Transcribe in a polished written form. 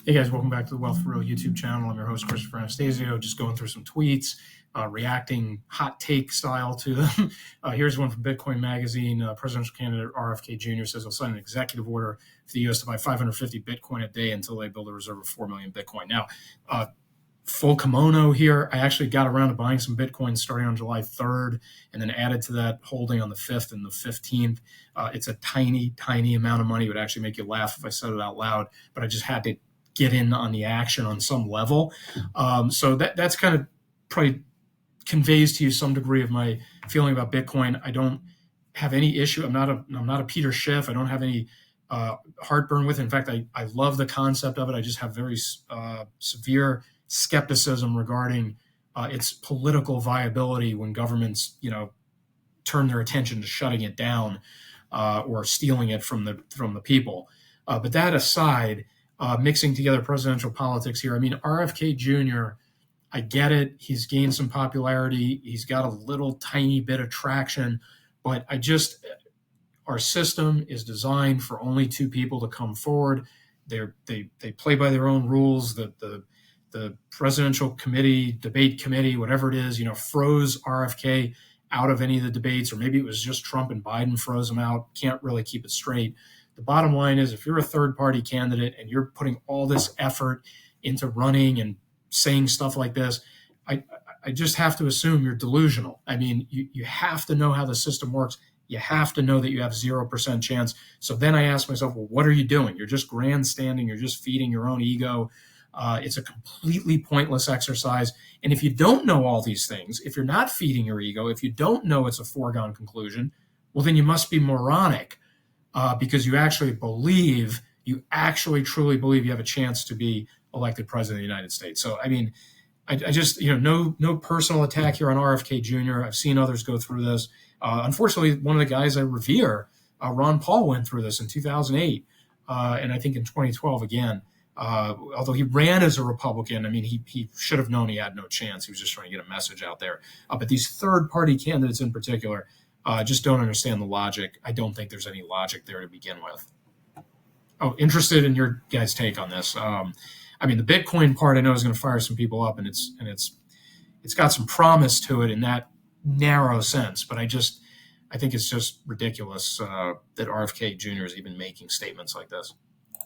Hey guys, welcome back to the Wealth for Real YouTube channel. I'm your host, Christopher Anastasio, just going through some tweets, reacting hot take style to them. Here's one from Bitcoin Magazine. Presidential candidate RFK Jr. says he'll sign an executive order for the U.S. to buy 550 Bitcoin a day until they build a reserve of 4 million Bitcoin. Now, full kimono here. I actually got around to buying some Bitcoin starting on July 3rd and then added to that holding on the 5th and the 15th. It's a tiny, tiny amount of money. It would actually make you laugh if I said it out loud, but I just had to get in on the action on some level. So that's kind of probably conveys to you some degree of my feeling about Bitcoin. I don't have any issue. I'm not a Peter Schiff. I don't have any heartburn with it. In fact, I love the concept of it. I just have very severe skepticism regarding its political viability when governments, turn their attention to shutting it down or stealing it from the people. But that aside, mixing together presidential politics here, I mean, RFK Jr., I get it. He's gained some popularity. He's got a little tiny bit of traction, but our system is designed for only two people to come forward. They play by their own rules. The presidential committee, debate committee, whatever it is, froze RFK out of any of the debates, or maybe it was just Trump and Biden froze him out. Can't really keep it straight. The bottom line is, if you're a third-party candidate and you're putting all this effort into running and saying stuff like this, I just have to assume you're delusional. I mean, you have to know how the system works. You have to know that you have 0% chance. So then I ask myself, well, what are you doing? You're just grandstanding. You're just feeding your own ego. It's a completely pointless exercise. And if you don't know all these things, if you're not feeding your ego, if you don't know it's a foregone conclusion, well, then you must be moronic because you actually truly believe you have a chance to be elected president of the United States. So, I mean, I just, no personal attack here on RFK Jr. I've seen others go through this. Unfortunately, one of the guys I revere, Ron Paul, went through this in 2008, and I think in 2012 again. Although he ran as a Republican, I mean, he should have known he had no chance. He was just trying to get a message out there. But these third-party candidates in particular just don't understand the logic. I don't think there's any logic there to begin with. Oh, interested in your guys' take on this. I mean, the Bitcoin part I know is going to fire some people up, and it's got some promise to it in that narrow sense. But I think it's just ridiculous that RFK Jr. is even making statements like this.